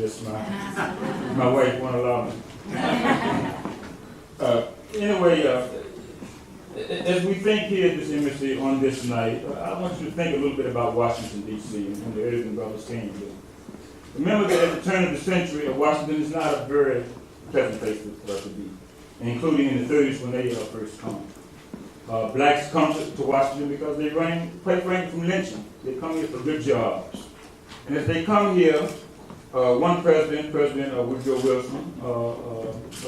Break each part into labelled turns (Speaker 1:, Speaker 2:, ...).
Speaker 1: this. My wife won't allow me. Anyway, as we think here at this embassy on this night, I want you to think a little bit about Washington, D.C. and when the Ertegun brothers came here. Remember that at the turn of the century, Washington is not a very pleasant place for us to be, including in the 30s when they first come. Blacks come to Washington because they're running, quite frankly, from lynching. They come here for good jobs. And as they come here, one President Woodrow Wilson,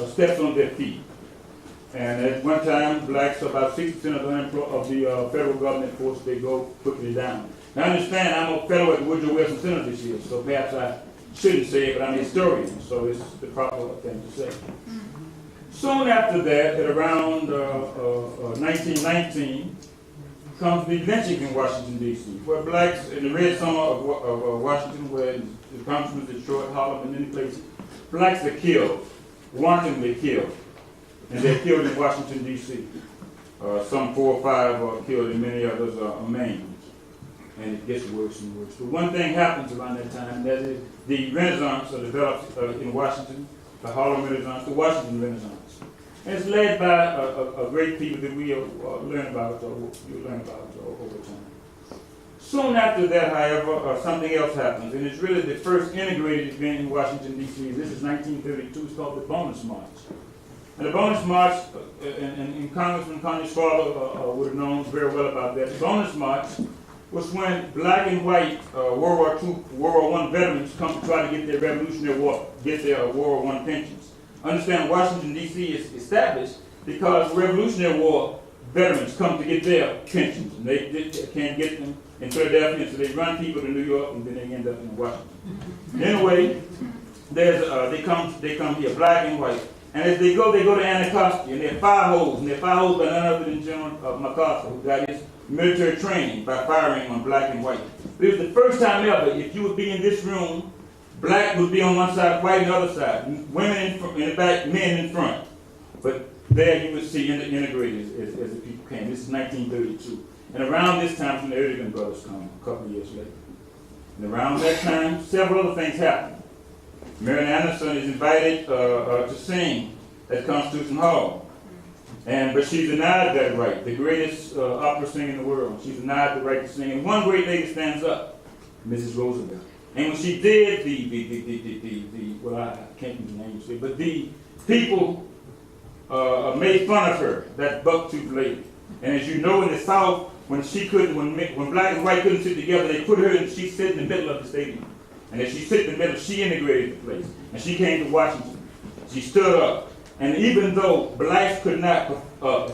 Speaker 1: steps on their feet. And at one time, blacks, about 60% of the federal government force, they go quickly down. Now understand, I'm a fellow at the Woodrow Wilson Center this year, so perhaps I shouldn't say it, but I'm a historian, so it's the proper thing to say. Soon after that, at around 1919, comes the lynching in Washington, D.C., where blacks in the red summer of Washington, where the Congressman destroyed Harlem and many places, blacks are killed, wantonly killed, and they're killed in Washington, D.C. Some 4 or 5 are killed, and many others are maimed. And it gets worse and worse. But one thing happens around that time, and that is the Renaissance develops in Washington, the Harlem Renaissance, the Washington Renaissance. And it's led by a great people that we learn about over time. Soon after that, however, something else happens, and it's really the first integrated event in Washington, D.C. This is 1932. It's called the Bonus March. And the Bonus March, and Congressman Connie's father would have known very well about that. The Bonus March was when black and white World War II, World War I veterans come to try to get their Revolutionary War, get their World War I pensions. Understand, Washington, D.C. is established because Revolutionary War veterans come to get their pensions, and they can't get them in Philadelphia, so they run people to New York, and then they end up in Washington. Anyway, they come here, black and white. And as they go to Anacostia, and they're fire hosed, and they're fire hosed by none other than General MacArthur, who got his military training by firing on black and white. But it was the first time ever, if you would be in this room, black would be on one side, white on the other side, women in the back, men in front. But there you would see integrated as the people came. This is 1932. And around this time, when the Ertegun brothers come, a couple of years later. And around that time, several other things happen. Marian Anderson is invited to sing at Constitution Hall. But she's denied that right, the greatest opera singer in the world. She's denied the right to sing. And one great lady stands up, Mrs. Roosevelt. And when she did, well, I can't use the name, but the people made fun of her, that buck-toothed lady. And as you know, in the South, when black and white couldn't sit together, they put her and she sit in the middle of the stadium. And as she sit in the middle, she integrated the place. And she came to Washington. She stood up. And even though blacks could not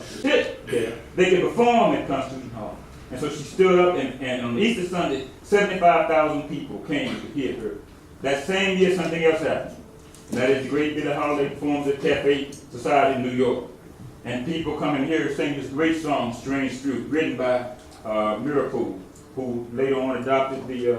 Speaker 1: sit there, they could perform at Constitution Hall. And so she stood up, and on Easter Sunday, 75,000 people came to hear her. That same year, something else happened. And that is the great Billie Holiday performs at Cafe Society in New York. And people come and hear her sing this great song, Strange Fruit, written by Miracle, who later on adopted the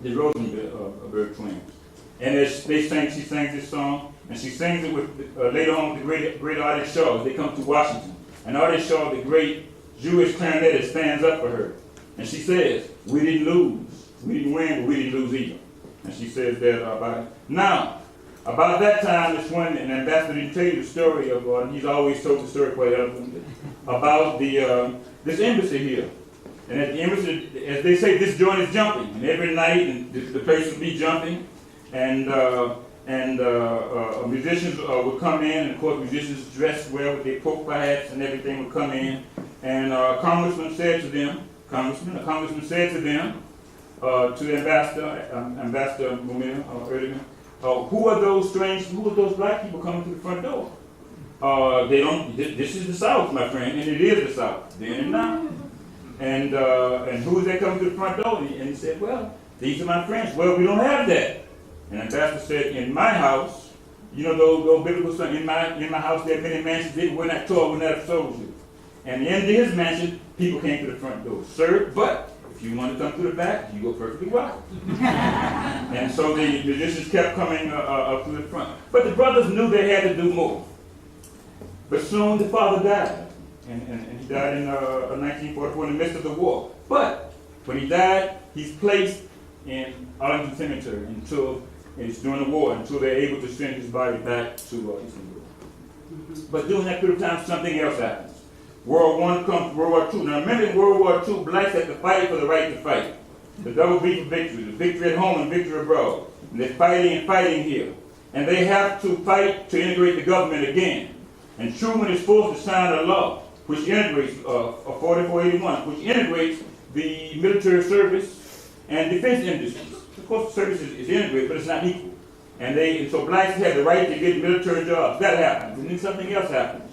Speaker 1: Rosenberg twins. And as she sings this song, and she sings it with later on with the great Artie Shaw as they come to Washington. And Artie Shaw, the great Jewish clarinetist, stands up for her. And she says, we didn't lose. We didn't win, but we didn't lose either. And she says that about it. Now, about that time is when an ambassador didn't tell you the story of, he's always told the story quite eloquently, about this embassy here. And at the embassy, as they say, this joint is jumping. And every night, and the place would be jumping. And musicians would come in, and of course musicians dressed well with their polka hats and everything would come in. And a congressman said to them, to the Ambassador Ertegun, who are those black people coming to the front door? This is the South, my friend, and it is the South, then and now. And who is that coming to the front door? And he said, well, these are my friends. Well, we don't have that. And the ambassador said, in my house, you know those biblical songs, in my house there are many mansions, they were not told, would not have sold you. And in his mansion, people came to the front door. Sir, but if you want to come to the back, you go perfectly welcome. And so the musicians kept coming up to the front. But the brothers knew they had to do more. But soon the father died. And he died in 1944 in the midst of the war. But when he died, he's placed in Arlington Cemetery until it's during the war, until they're able to send his body back to Istanbul. But during that period of time, something else happens. World War I comes to World War II. Now remember, in World War II, blacks had to fight for the right to fight. The double beat for victory, the victory at home and victory abroad. And they're fighting and fighting here. And they have to fight to integrate the government again. And Truman is forced to sign a law which integrates, 4481, which integrates the military service and defense industries. Of course, the service is integrated, but it's not equal. And so blacks have the right to get military jobs. That happens. And then something else happens.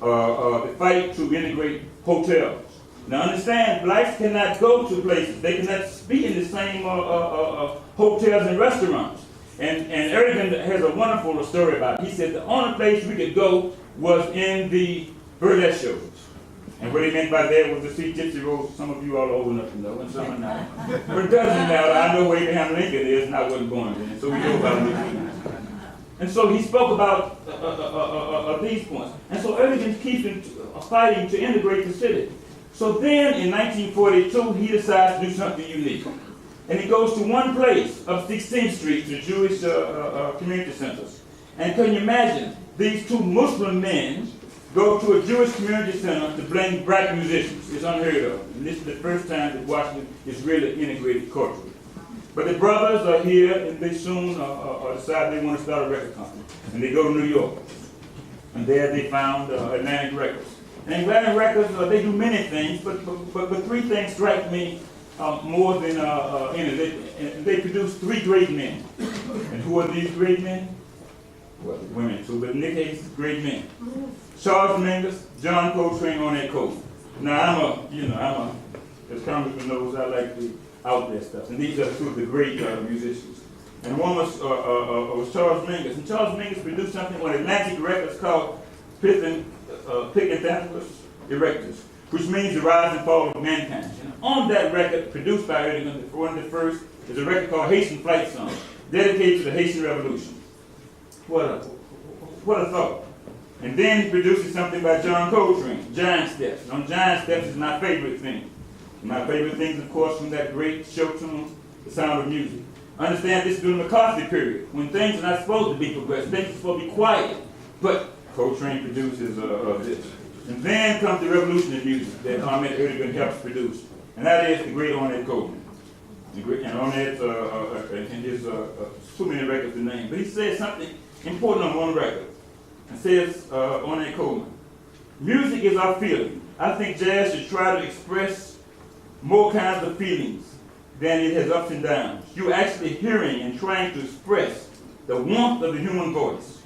Speaker 1: The fight to integrate hotels. Now understand, blacks cannot go to places. They cannot be in the same hotels and restaurants. And Ertegun has a wonderful story about it. He said the only place we could go was in the burlesque shows. And what he meant by that was to see Gypsy Rose. Some of you all are old enough to know, and some are not. But it doesn't matter. I know where Abraham Lincoln is, and I wasn't born then, so we know about Lincoln. And so he spoke about these points. And so Ertegun keeps fighting to integrate the city. So then in 1942, he decides to do something unique. And he goes to one place up 16th Street, the Jewish community centers. And can you imagine, these two Muslim men go to a Jewish community center to bring black musicians. It's unheard of. And this is the first time that Washington is really integrated culturally. But the brothers are here, and they soon decide they want to start a record company. And they go to New York. And there they found Atlantic Records. And Atlantic Records, they do many things, but three things strike me more than anything. They produce three great men. And who are these great men? Well, women too, but in this case, great men. Charles Mingus, John Coltrane, Ornette Coleman. Now as Congressman knows, I like the out there stuff. And these are two of the great musicians. And one was Charles Mingus. And Charles Mingus produced something on Atlantic Records called Picanthanthropus Erectus, which means the rise and fall of mankind. And on that record, produced by Ertegun, one of the first, is a record called Haitian Flight Song, dedicated to the Haitian Revolution. What a thought. And then he produces something by John Coltrane, Giant Steps. And on Giant Steps is my favorite thing. My favorite things, of course, from that great show tune, The Sound of Music. Understand this is during the McCarthy period, when things are not supposed to be progressive. Things are supposed to be quiet. But Coltrane produces this. And then comes the revolution in music that Ahmet Ertegun helps produce. And that is the great Ornette Coleman. And Ornette, and his too many records to name. But he says something important on one record. And says, Ornette Coleman, music is our feeling. I think jazz should try to express more kinds of feelings than it has ups and downs. You're actually hearing and trying to express the warmth of the human voice.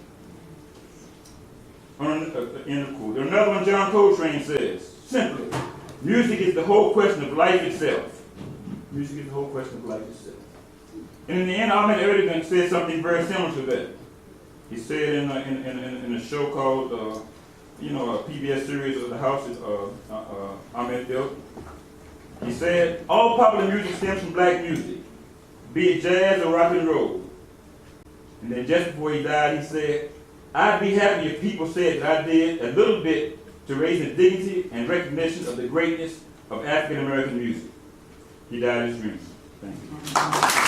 Speaker 1: End of quote. Another one, John Coltrane says, simply, music is the whole question of life itself. Music is the whole question of life itself. And in the end, Ahmet Ertegun said something very similar to that. He said in a show called, a PBS series of the House Ahmet built. He said, all popular music stems from black music, be it jazz or rock and roll. And then just before he died, he said, I'd be happy if people said that I did a little bit to raise the dignity and recognition of the greatness of African American music. He died in his dreams. Thank you.